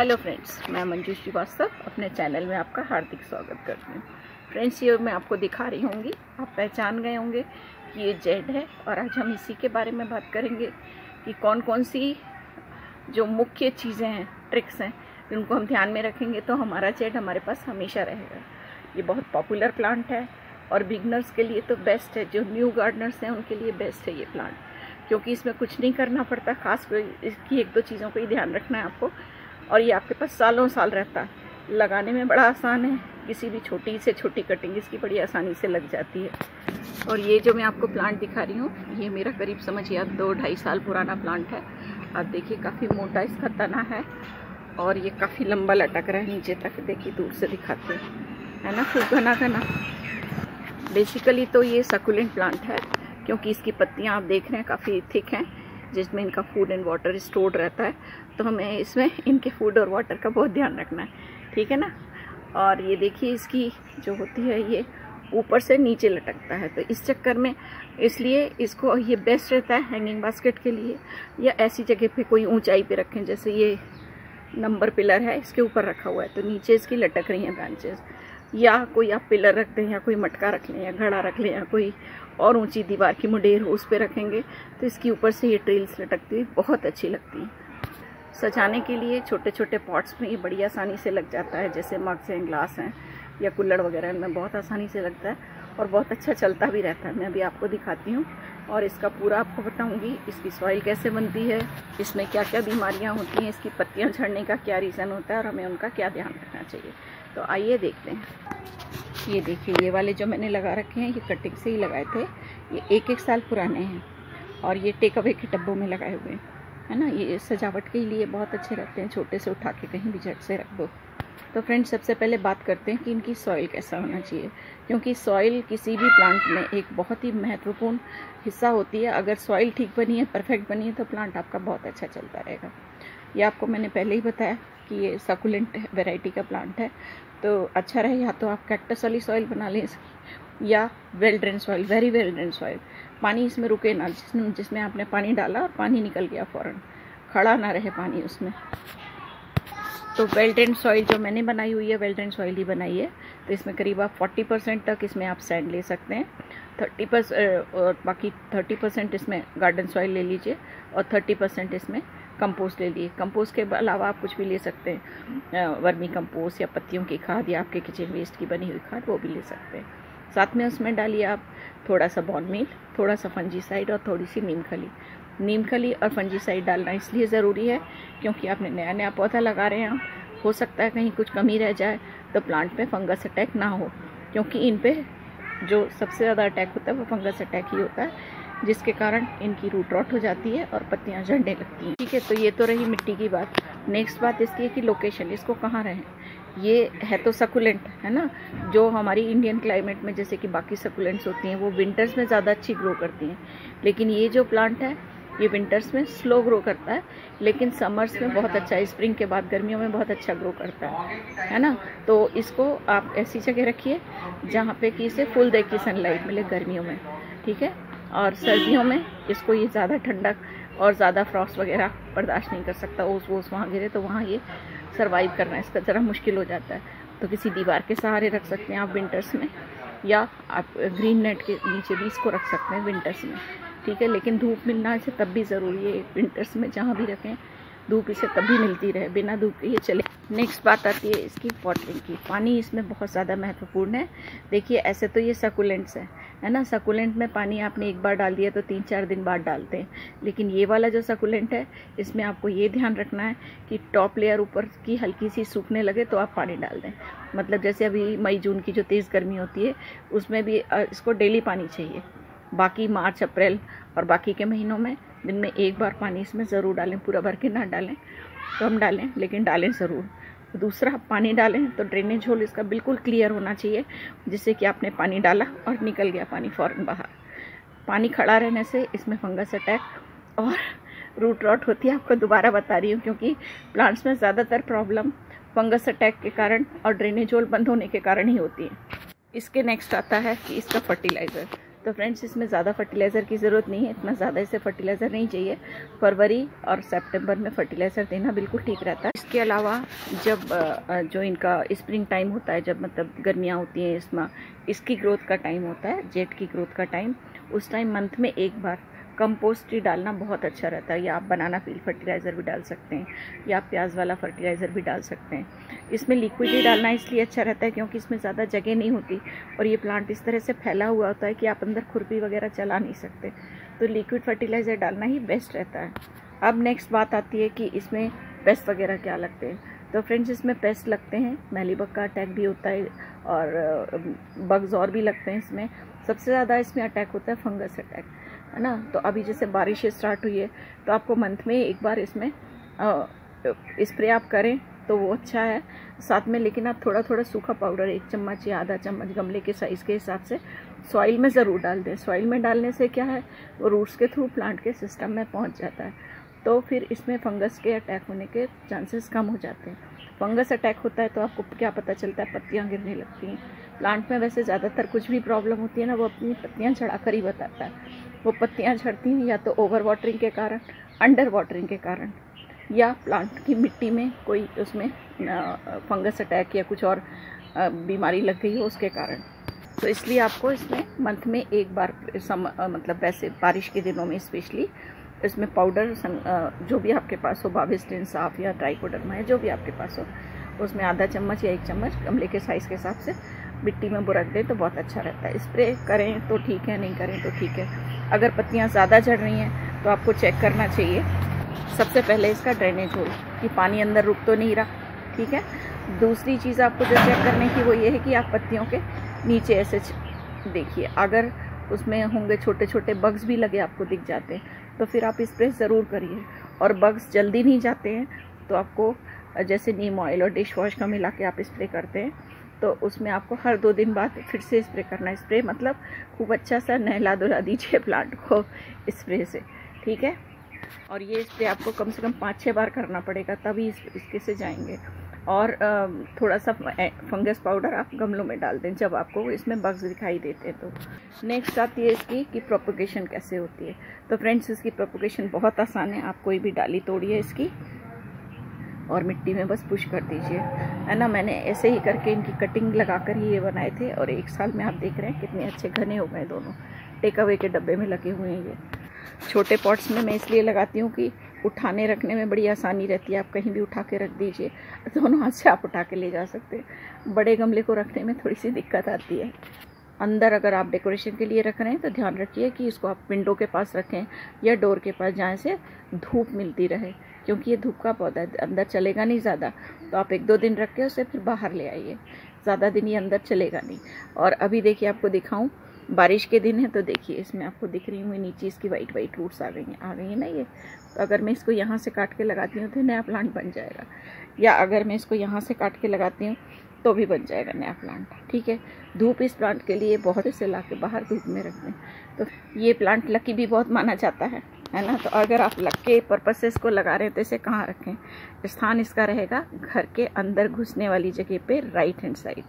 Hello friends, मैं मंजू श्रीवास्तव अपने channel में आपका हार्दिक स्वागत करती हूँ। फ्रेंड्स, ये मैं आपको दिखा रही होंगी, आप पहचान गए होंगे कि ये जेड है और आज हम इसी के बारे में बात करेंगे कि कौन कौन सी जो मुख्य चीज़ें हैं, ट्रिक्स हैं, जिनको हम ध्यान में रखेंगे तो हमारा जेड हमारे पास हमेशा रहेगा। ये बहुत पॉपुलर प्लांट है और बिगनर्स के लिए तो बेस्ट है, जो न्यू गार्डनर्स हैं उनके लिए बेस्ट है ये प्लांट, क्योंकि इसमें कुछ नहीं करना पड़ता, खास इसकी एक दो चीज़ों को ही ध्यान रखना है आपको। और ये आपके पास सालों साल रहता है, लगाने में बड़ा आसान है, किसी भी छोटी से छोटी कटिंग इसकी बड़ी आसानी से लग जाती है। और ये जो मैं आपको प्लांट दिखा रही हूँ, ये मेरा करीब समझिए आप 2-2.5 साल पुराना प्लांट है। आप देखिए काफ़ी मोटा इसका तना है और ये काफ़ी लंबा लटक रहा है नीचे तक, देखिए दूर से दिखाते हैं, है ना, खूब घना घना। बेसिकली तो ये सकुलेंट प्लांट है, क्योंकि इसकी पत्तियाँ आप देख रहे हैं काफ़ी थिक हैं, जिसमें इनका फूड एंड वाटर स्टोर्ड रहता है, तो हमें इसमें इनके फूड और वाटर का बहुत ध्यान रखना है, ठीक है ना। और ये देखिए इसकी जो होती है ये ऊपर से नीचे लटकता है, तो इस चक्कर में इसलिए इसको ये बेस्ट रहता है हैंगिंग बास्केट के लिए, या ऐसी जगह पे कोई ऊंचाई पे रखें, जैसे ये नंबर पिलर है इसके ऊपर रखा हुआ है तो नीचे इसकी लटक रही हैं ब्रांचेस, या कोई आप पिलर रख दें, या कोई मटका रख लें, या घड़ा रख लें, या कोई और ऊंची दीवार की मुडेर हो उस पर रखेंगे तो इसकी ऊपर से ये ट्रेल्स लटकती हुई बहुत अच्छी लगती हैं। सजाने के लिए छोटे छोटे पॉट्स में ये बड़ी आसानी से लग जाता है, जैसे मग्स हैं, ग्लास हैं या कुल्हड़ वगैरह में बहुत आसानी से लगता है और बहुत अच्छा चलता भी रहता है। मैं अभी आपको दिखाती हूँ और इसका पूरा आपको बताऊँगी, इसकी सॉइल कैसे बनती है, इसमें क्या क्या बीमारियाँ होती हैं, इसकी पत्तियाँ झड़ने का क्या रीज़न होता है और हमें उनका क्या ध्यान रखना चाहिए। तो आइए देखते हैं। ये देखिए, ये वाले जो मैंने लगा रखे हैं ये कटिंग से ही लगाए थे, ये 1-1 साल पुराने हैं और ये टेक अवे के डब्बों में लगाए हुए हैं, है ना। ये सजावट के लिए बहुत अच्छे रहते हैं, छोटे से उठा के कहीं भी झट से रख दो। तो फ्रेंड्स, सबसे पहले बात करते हैं कि इनकी सॉइल कैसा होना चाहिए, क्योंकि सॉइल किसी भी प्लांट में एक बहुत ही महत्वपूर्ण हिस्सा होती है। अगर सॉइल ठीक बनी है, परफेक्ट बनी है, तो प्लांट आपका बहुत अच्छा चलता रहेगा। ये आपको मैंने पहले ही बताया कि ये सकुलेंट वैरायटी का प्लांट है, तो अच्छा रहे या तो आप कैक्टस वाली सॉइल बना लें या well drain soil, very well drain soil, पानी इसमें रुके ना, जिसमें आपने पानी डाला और पानी निकल गया फ़ौरन, खड़ा ना रहे पानी उसमें। तो वेल ड्रेन सॉइल जो मैंने बनाई हुई है, वेल ड्रेन सॉइल ही बनाई है, तो इसमें करीब आप 40% तक इसमें आप सैंड ले सकते हैं, 30% और बाकी 30% इसमें गार्डन सॉइल ले लीजिए और 30% इसमें कंपोस्ट ले लिए। कंपोस्ट के अलावा आप कुछ भी ले सकते हैं, वर्मी कंपोस्ट या पत्तियों की खाद या आपके किचन वेस्ट की बनी हुई खाद, वो भी ले सकते हैं। साथ में उसमें डालिए आप थोड़ा सा बोन मील, थोड़ा सा फंजीसाइड और थोड़ी सी नीम खली। नीम खली और फंजीसाइड डालना इसलिए ज़रूरी है क्योंकि आपने नया नया पौधा लगा रहे हैं, हो सकता है कहीं कुछ कमी रह जाए तो प्लांट पे फंगस अटैक ना हो, क्योंकि इन पे जो सबसे ज़्यादा अटैक होता है वो फंगस अटैक ही होता है, जिसके कारण इनकी रूट रॉट हो जाती है और पत्तियां झड़ने लगती हैं, ठीक है। तो ये तो रही मिट्टी की बात। नेक्स्ट बात इसकी है कि लोकेशन, इसको कहाँ रहें। ये है तो सकुलेंट, है ना, जो हमारी इंडियन क्लाइमेट में जैसे कि बाकी सकुलेंट्स होती हैं वो विंटर्स में ज़्यादा अच्छी ग्रो करती हैं, लेकिन ये जो प्लांट है ये विंटर्स में स्लो ग्रो करता है, लेकिन समर्स में बहुत अच्छा, स्प्रिंग के बाद गर्मियों में बहुत अच्छा ग्रो करता है ना। तो इसको आप ऐसी जगह रखिए जहाँ पे कि इसे फुल डे की सनलाइट मिले गर्मियों में, ठीक है। और सर्दियों में इसको ये ज़्यादा ठंडक और ज़्यादा फ्रॉस्ट वगैरह बर्दाश्त नहीं कर सकता, ओस वोस वहाँ गिरे तो वहाँ ये सर्वाइव करना इसका ज़रा मुश्किल हो जाता है। तो किसी दीवार के सहारे रख सकते हैं आप विंटर्स में, या आप ग्रीन नेट के नीचे भी इसको रख सकते हैं विंटर्स में, ठीक है। लेकिन धूप मिलना इसे तब भी ज़रूरी है, विंटर्स में जहाँ भी रखें धूप इसे तभी मिलती रहे, बिना धूप के ये चले। नेक्स्ट बात आती है इसकी वाटरिंग की। पानी इसमें बहुत ज़्यादा महत्वपूर्ण है। देखिए, ऐसे तो ये सकुलेंट्स है ना, सकुलेंट में पानी आपने एक बार डाल दिया तो 3-4 दिन बाद डालते हैं, लेकिन ये वाला जो सकुलेंट है इसमें आपको ये ध्यान रखना है कि टॉप लेयर ऊपर की हल्की सी सूखने लगे तो आप पानी डाल दें। मतलब जैसे अभी मई जून की जो तेज़ गर्मी होती है उसमें भी इसको डेली पानी चाहिए। बाकी मार्च अप्रैल और बाकी के महीनों में दिन में एक बार पानी इसमें ज़रूर डालें, पूरा भर के ना डालें, कम डालें लेकिन डालें ज़रूर। दूसरा, पानी डालें तो ड्रेनेज होल इसका बिल्कुल क्लियर होना चाहिए, जिससे कि आपने पानी डाला और निकल गया पानी फ़ौरन बाहर। पानी खड़ा रहने से इसमें फंगस अटैक और रूट रॉट होती है, आपको दोबारा बता रही हूँ, क्योंकि प्लांट्स में ज़्यादातर प्रॉब्लम फंगस अटैक के कारण और ड्रेनेज होल बंद होने के कारण ही होती है। इसके नेक्स्ट आता है कि इसका फर्टिलाइज़र। तो फ्रेंड्स इसमें ज़्यादा फर्टिलाइज़र की ज़रूरत नहीं है, इतना ज़्यादा इसे फर्टिलाइज़र नहीं चाहिए। फरवरी और सितंबर में फर्टिलाइज़र देना बिल्कुल ठीक रहता है। इसके अलावा जब जो इनका स्प्रिंग टाइम होता है, जब मतलब गर्मियाँ होती हैं, इसमें इसकी ग्रोथ का टाइम होता है, जेट की ग्रोथ का टाइम, उस टाइम मंथ में एक बार कंपोस्ट ही डालना बहुत अच्छा रहता है। या आप बनाना पील फर्टिलाइज़र भी डाल सकते हैं, या आप प्याज वाला फर्टिलाइज़र भी डाल सकते हैं। इसमें लिक्विड ही डालना इसलिए अच्छा रहता है क्योंकि इसमें ज़्यादा जगह नहीं होती और ये प्लांट इस तरह से फैला हुआ होता है कि आप अंदर खुरपी वगैरह चला नहीं सकते, तो लिक्विड फर्टिलाइज़र डालना ही बेस्ट रहता है। अब नेक्स्ट बात आती है कि इसमें पेस्ट वगैरह क्या लगते हैं। तो फ्रेंड्स इसमें पेस्ट लगते हैं, मेलीबग का अटैक भी होता है और बग्स और भी लगते हैं। इसमें सबसे ज़्यादा इसमें अटैक होता है फंगस अटैक, है ना। तो अभी जैसे बारिश स्टार्ट हुई है तो आपको मंथ में एक बार इसमें स्प्रे आप करें तो वो अच्छा है। साथ में लेकिन आप थोड़ा थोड़ा सूखा पाउडर 1 चम्मच या आधा चम्मच गमले के साइज़ के हिसाब से सॉइल में ज़रूर डाल दें। सॉइल में डालने से क्या है, वो रूट्स के थ्रू प्लांट के सिस्टम में पहुंच जाता है, तो फिर इसमें फंगस के अटैक होने के चांसेस कम हो जाते हैं। फंगस अटैक होता है तो आपको क्या पता चलता है, पत्तियाँ गिरने लगती हैं। प्लांट में वैसे ज़्यादातर कुछ भी प्रॉब्लम होती है ना, वो अपनी पत्तियाँ झड़ा कर ही बताता है। वो पत्तियाँ झड़ती हैं या तो ओवर वाटरिंग के कारण, अंडर वाटरिंग के कारण, या प्लांट की मिट्टी में कोई उसमें फंगस अटैक या कुछ और बीमारी लग गई हो उसके कारण। तो इसलिए आपको इसमें मंथ में एक बार मतलब वैसे बारिश के दिनों में स्पेशली इसमें पाउडर जो भी आपके पास हो, बाविस्टिन, साफ या ट्राइकोडर्मा है, जो भी आपके पास हो, उसमें आधा चम्मच या 1 चम्मच गमले के साइज़ के हिसाब से मिट्टी में बुरक दें तो बहुत अच्छा रहता है। स्प्रे करें तो ठीक है, नहीं करें तो ठीक है। अगर पत्तियां ज़्यादा झड़ रही हैं तो आपको चेक करना चाहिए सबसे पहले इसका ड्रेनेज होल कि पानी अंदर रुक तो नहीं रहा, ठीक है। दूसरी चीज़ आपको जो चेक करने की वो ये है कि आप पत्तियों के नीचे ऐसे देखिए, अगर उसमें होंगे छोटे छोटे बग्स भी लगे आपको दिख जाते हैं तो फिर आप स्प्रे ज़रूर करिए। और बग्स जल्दी नहीं जाते हैं तो आपको जैसे नीम ऑयल और डिश वॉश का मिला के आप स्प्रे करते हैं तो उसमें आपको हर 2 दिन बाद फिर से स्प्रे करना है। स्प्रे मतलब खूब अच्छा सा नहला धुला दीजिए प्लांट को स्प्रे से, ठीक है। और ये स्प्रे आपको कम से कम 5-6 बार करना पड़ेगा तभी इसके से जाएंगे। और थोड़ा सा फंगस पाउडर आप गमलों में डाल दें जब आपको इसमें बग्स दिखाई देते हैं। तो नेक्स्ट आती है इसकी कि प्रोपगेशन कैसे होती है। तो फ्रेंड्स इसकी प्रोपगेशन बहुत आसान है। आप कोई भी डाली तोड़िए इसकी और मिट्टी में बस पुश कर दीजिए, है ना। मैंने ऐसे ही करके इनकी कटिंग लगाकर ही ये बनाए थे और 1 साल में आप देख रहे हैं कितने अच्छे घने हो गए। दोनों टेक अवे के डब्बे में लगे हुए हैं। ये छोटे पॉट्स में मैं इसलिए लगाती हूँ कि उठाने रखने में बड़ी आसानी रहती है। आप कहीं भी उठा के रख दीजिए, दोनों हाथ से आप उठा के ले जा सकते हैं। बड़े गमले को रखने में थोड़ी सी दिक्कत आती है। अंदर अगर आप डेकोरेशन के लिए रख रहे हैं तो ध्यान रखिए कि इसको आप विंडो के पास रखें या डोर के पास, जहाँ से धूप मिलती रहे, क्योंकि ये धूप का पौधा अंदर चलेगा नहीं ज़्यादा। तो आप 1-2 दिन रख के उसे फिर बाहर ले आइए, ज़्यादा दिन ये अंदर चलेगा नहीं। और अभी देखिए आपको दिखाऊं, बारिश के दिन है तो देखिए इसमें आपको दिख रही हुई नीचे इसकी वाइट रूट्स आ गई हैं ना ये। तो अगर मैं इसको यहाँ से काट के लगाती हूँ तो नया प्लांट बन जाएगा, या अगर मैं इसको यहाँ से काट के लगाती हूँ तो भी बन जाएगा नया प्लांट, ठीक है। धूप इस प्लांट के लिए बहुत से ला के बाहर धूप में रख दें। तो ये प्लांट लकी भी बहुत माना जाता है ना। तो अगर आप लक के पर्पज से इसको लगा रहे हैं तो इसे कहाँ रखें, स्थान इसका रहेगा घर के अंदर घुसने वाली जगह पे राइट हैंड साइड,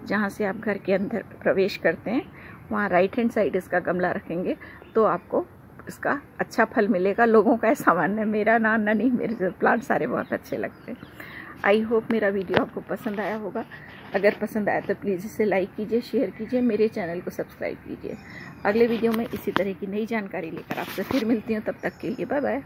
जहाँ से आप घर के अंदर प्रवेश करते हैं वहाँ राइट हैंड साइड इसका गमला रखेंगे तो आपको इसका अच्छा फल मिलेगा। लोगों का ऐसा मानना है, मेरा ना नहीं, मेरे प्लांट सारे बहुत अच्छे लगते हैं। आई होप मेरा वीडियो आपको पसंद आया होगा। अगर पसंद आया तो प्लीज़ इसे लाइक कीजिए, शेयर कीजिए, मेरे चैनल को सब्सक्राइब कीजिए। अगले वीडियो में इसी तरह की नई जानकारी लेकर आपसे फिर मिलती हूँ, तब तक के लिए बाय बाय।